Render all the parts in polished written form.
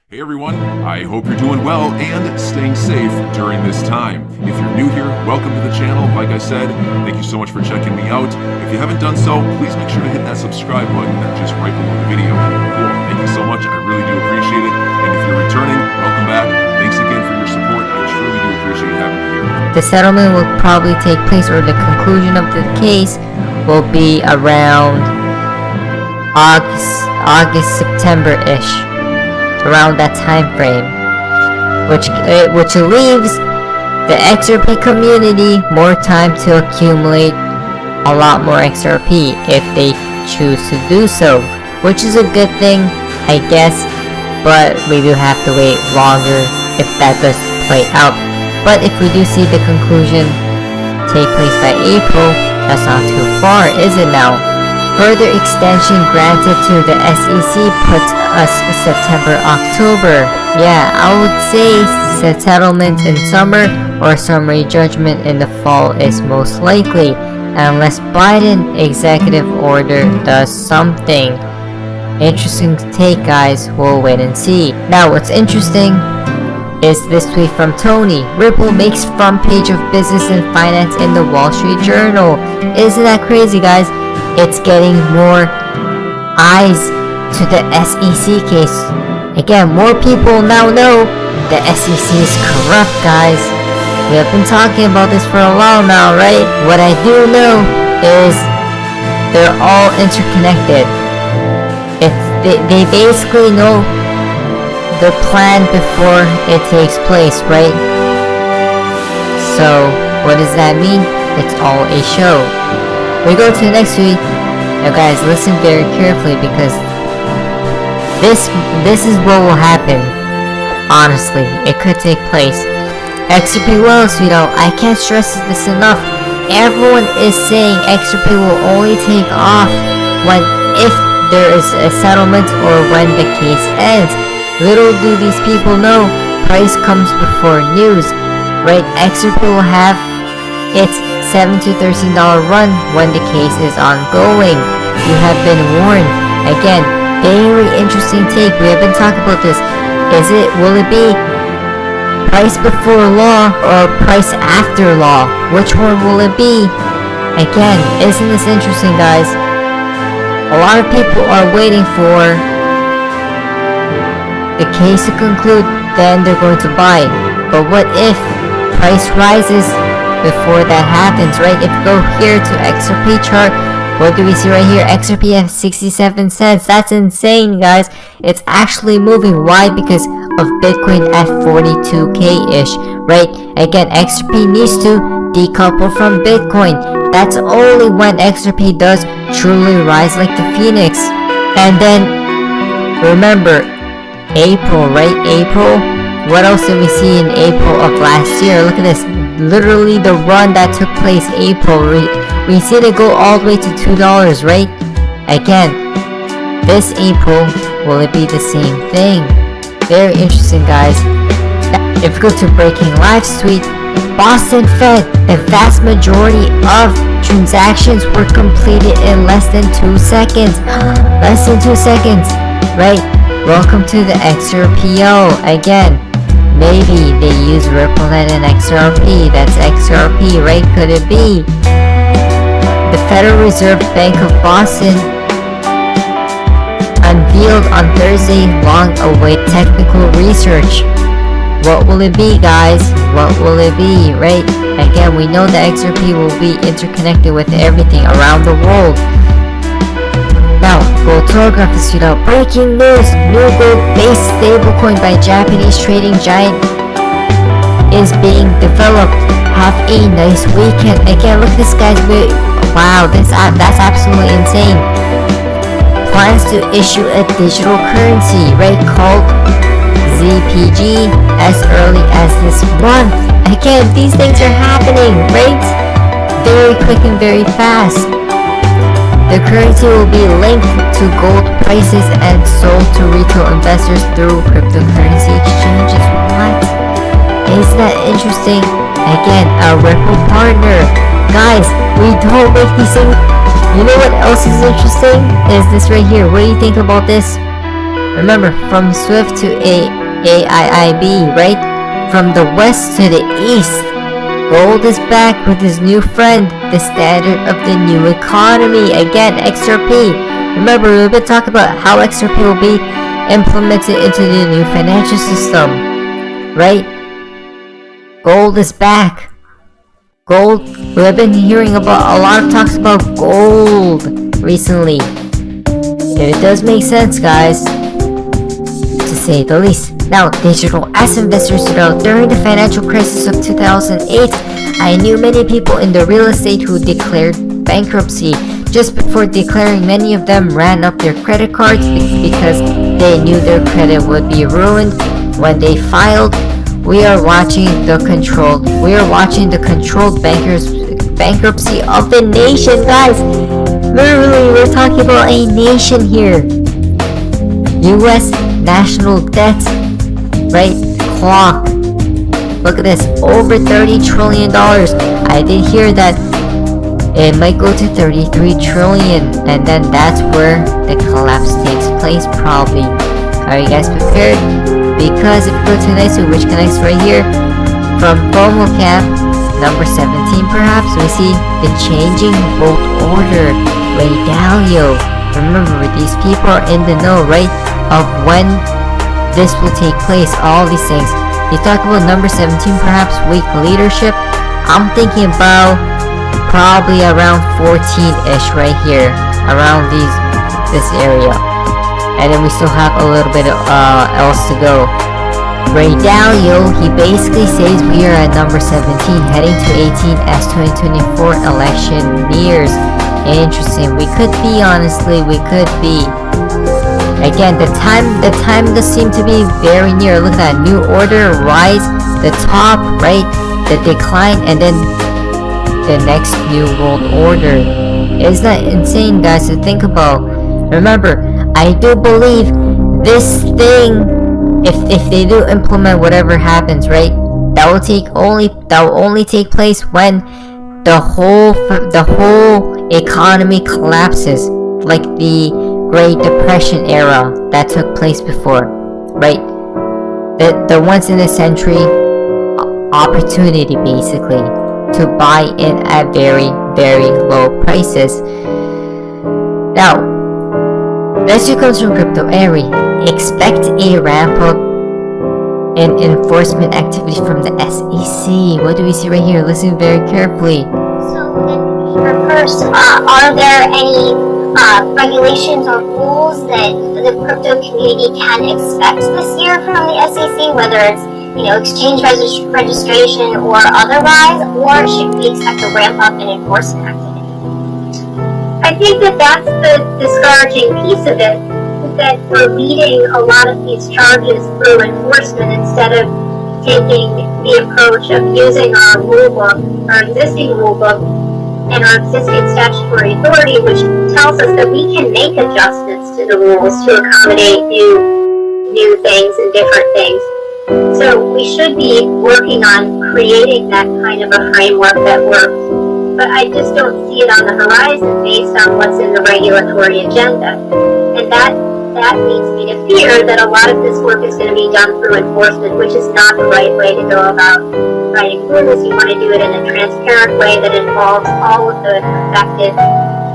Hey everyone, I hope you're doing well and staying safe during this time. If you're new here, welcome to the channel. Like I said, thank you so much for checking me out. If you haven't done so, please make sure to hit that subscribe button that's just right below the video. Cool, thank you so much, I really do appreciate it. And if you're returning, welcome back. Thanks again for your support, I truly do appreciate having you here. The settlement will probably take place, or the conclusion of the case will be around August, September-ish. Around that time frame, which leaves the XRP community more time to accumulate a lot more XRP if they choose to do so, which is a good thing, I guess, but we do have to wait longer if that does play out. But if we do see the conclusion take place by April, that's not too far, is it now? Further extension granted to the SEC puts us September, October. Yeah, I would say settlement in summer or summary judgment in the fall is most likely, unless Biden executive order does something. Interesting take, guys. We'll wait and see. Now, what's interesting is this tweet from Tony. Ripple makes front page of business and finance in the Wall Street Journal. Isn't that crazy, guys? It's getting more eyes to the SEC case. Again, more people now know the SEC is corrupt, guys. We have been talking about this for a while now, right? What I do know is they're all interconnected. They basically know the plan before it takes place, right? So, what does that mean? It's all a show. We go to the next tweet. Now guys, listen very carefully because this is what will happen. Honestly, it could take place. XRP will, sweetheart. I can't stress this enough. Everyone is saying XRP will only take off if there is a settlement or when the case ends. Little do these people know, price comes before news, right? XRP will have its $7 to $13 run when the case is ongoing. You have been warned. Again, very interesting take. We have been talking about this. Will it be price before law or price after law? Which one will it be? Again, isn't this interesting, guys? A lot of people are waiting for the case to conclude, then they're going to buy. But what if price rises before that happens, right? If we go here to XRP chart, what do we see right here? XRP at 67 cents. That's insane, guys. It's actually moving. Why? Because of Bitcoin at 42k-ish, right? Again, XRP needs to decouple from Bitcoin. That's only when XRP does truly rise like the Phoenix. And then, remember, April, right? April? What else did we see in April of last year? Look at this. Literally the run that took place April. We see it go all the way to $2, right? Again, this April, will it be the same thing? Very interesting, guys. If we go to Breaking Live's tweet, Boston Fed, the vast majority of transactions were completed in less than 2 seconds. Less than 2 seconds, right? Welcome to the XRPL. Again, maybe they use RippleNet and XRP. That's XRP, right? Could it be? The Federal Reserve Bank of Boston unveiled on Thursday long-awaited technical research. What will it be, guys? What will it be, right? Again, we know the XRP will be interconnected with everything around the world. Now, gold telegraph is out. Breaking news! New gold-based stablecoin by Japanese trading giant is being developed. Have a nice weekend. Again, look at this, guys. Wow, that's absolutely insane. Plans to issue a digital currency, right? Called ZPG as early as this month. Again, these things are happening, right? Very quick and very fast. The currency will be linked to gold prices and sold to retail investors through cryptocurrency exchanges. What? Isn't that interesting? Again, a Ripple partner. Guys, we don't make these things. You know what else is interesting? Is this right here. What do you think about this? Remember, from Swift to AIIB, right? From the west to the east. Gold is back with his new friend, the standard of the new economy. Again, XRP. Remember, we've been talking about how XRP will be implemented into the new financial system, right? Gold is back. Gold, we've been hearing about a lot of talks about gold recently. It does make sense, guys, to say the least. Now, digital asset investors know during the financial crisis of 2008, I knew many people in the real estate who declared bankruptcy. Just before declaring, many of them ran up their credit cards because they knew their credit would be ruined when they filed. We are watching the controlled bankruptcy of the nation, guys. Literally, we're talking about a nation here. U.S. national debt, right? Clock. Look at this, over $30 trillion. I did hear that it might go to 33 trillion, and then that's where the collapse takes place, probably. Are you guys prepared? Because if you go to the next one, which connects right here, from FOMOcap, number 17 perhaps, we see the changing world order. Ray Dalio. Remember, these people are in the know, right? Of when this will take place, all these things. You talk about number 17 perhaps, weak leadership. I'm thinking about probably around 14-ish right here, around this area. And then we still have a little bit else to go. Ray Dalio, he basically says we are at number 17, heading to 18 as 2024 election nears. Interesting. We could be, honestly, we could be. Again, the time does seem to be very near. Look at that, new order, rise, the top, right, the decline, and then the next new world order. Isn't that insane, guys, to think about? Remember, I do believe this thing, if they do implement whatever happens, right, that will only take place when the whole economy collapses, like the Great Depression era that took place before, right? The once in a century opportunity, basically, to buy in at very, very low prices. Now, next year comes from Crypto Airy. Expect a ramp up in enforcement activity from the SEC. What do we see right here? Listen very carefully. So, first, are there any regulations or rules that the crypto community can expect this year from the SEC, whether it's exchange registration or otherwise, or should we expect a ramp up in enforcement activity? I think that's the discouraging piece of it, that we're leading a lot of these charges through enforcement instead of taking the approach of using our rulebook, our existing rulebook, and our existing statutory authority, which tells us that we can make adjustments to the rules to accommodate new things and different things. So we should be working on creating that kind of a framework that works. But I just don't see it on the horizon based on what's in the regulatory agenda. And that leads me to fear that a lot of this work is going to be done through enforcement, which is not the right way to go about fighting through this. You want to do it in a transparent way that involves all of the affected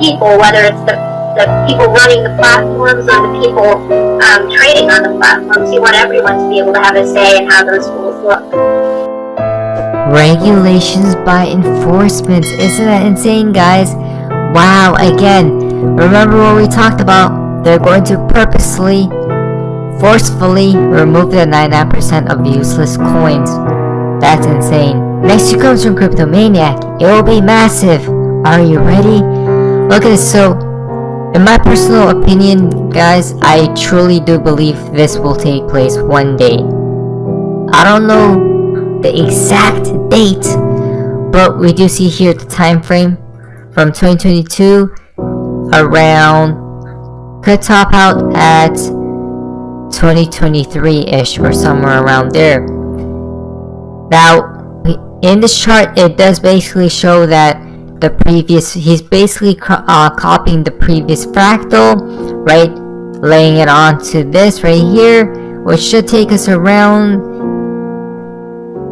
people, whether it's the people running the platforms or the people trading on the platforms. You want everyone to be able to have a say in how those rules look. Regulations by enforcement. Isn't that insane, guys? Wow, again, remember what we talked about? They're going to purposely, forcefully remove the 99% of useless coins. That's insane. Next year comes from Cryptomaniac. It will be massive. Are you ready? Look at this. So, in my personal opinion, guys, I truly do believe this will take place one day. I don't know the exact date, but we do see here the time frame from 2022 around, could top out at 2023-ish or somewhere around there. Now, in this chart, it does basically show that he's basically copying the previous fractal, right? laying it onto this right here, which should take us around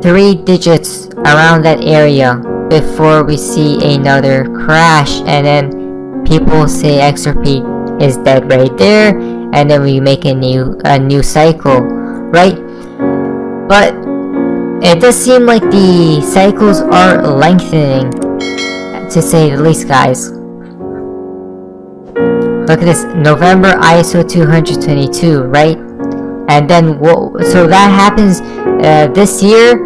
3 digits around that area before we see another crash, and then people say XRP is dead right there, and then we make a new cycle, right? But it does seem like the cycles are lengthening, to say the least, guys. Look at this, November ISO 222, right? And then so that happens this year,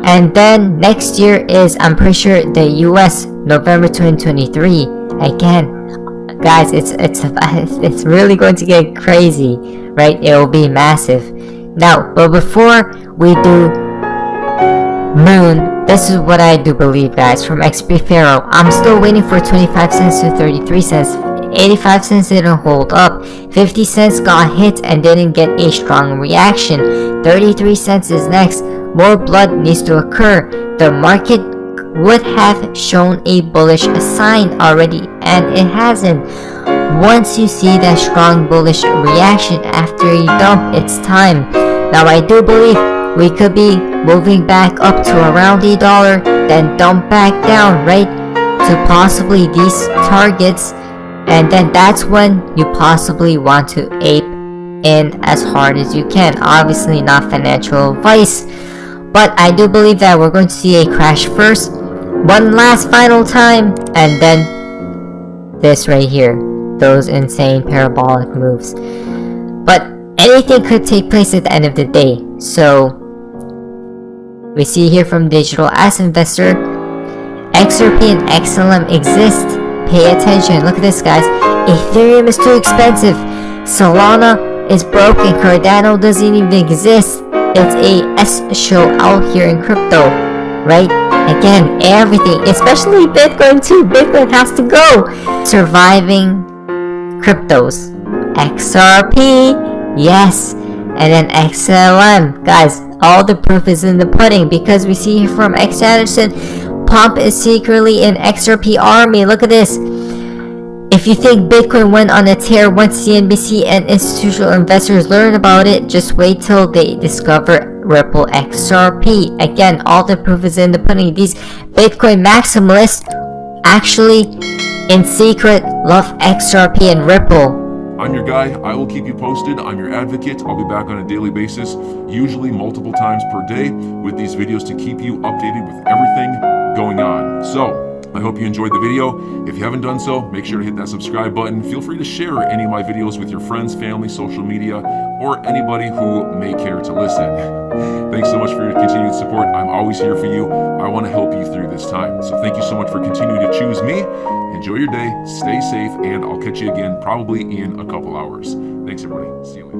and then next year is, I'm pretty sure, the US, November 2023. Again, guys, it's really going to get crazy, right? It will be massive. Now, but before we do Moon, this is what I do believe, guys, from XP Pharaoh. I'm still waiting for 25 cents to 33 cents. 85 cents didn't hold up. 50 cents got hit and didn't get a strong reaction. 33 cents is next. More blood needs to occur. The market would have shown a bullish sign already, and it hasn't. Once you see that strong bullish reaction after a dump, it's time. Now I do believe we could be moving back up to around $1, then dump back down, right, to possibly these targets, and then that's when you possibly want to ape in as hard as you can. Obviously not financial advice, but I do believe that we're going to see a crash first, one last final time, and then this right here, those insane parabolic moves. But anything could take place at the end of the day. So we see here from Digital Asset Investor, XRP and XLM exist. Pay attention. Look at this, guys. Ethereum is too expensive. Solana is broken. Cardano doesn't even exist. It's a S show out here in crypto, right? Again, everything, especially Bitcoin too. Bitcoin has to go. Surviving cryptos. XRP, yes. And then XLM, guys, all the proof is in the pudding, because we see here from X Anderson, Pump is secretly in XRP army. Look at this. If you think Bitcoin went on a tear once CNBC and institutional investors learn about it, just wait till they discover Ripple XRP. Again, all the proof is in the pudding. These Bitcoin maximalists actually in secret love XRP and Ripple. I'm your guy. I will keep you posted. I'm your advocate. I'll be back on a daily basis, usually multiple times per day, with these videos to keep you updated with everything going on. So I hope you enjoyed the video. If you haven't done so, make sure to hit that subscribe button. Feel free to share any of my videos with your friends, family, social media, or anybody who may care to listen. Thanks so much for your continued support. I'm always here for you. I want to help you through this time. So thank you so much for continuing to choose me. Enjoy your day, stay safe, and I'll catch you again probably in a couple hours. Thanks, everybody. See you later.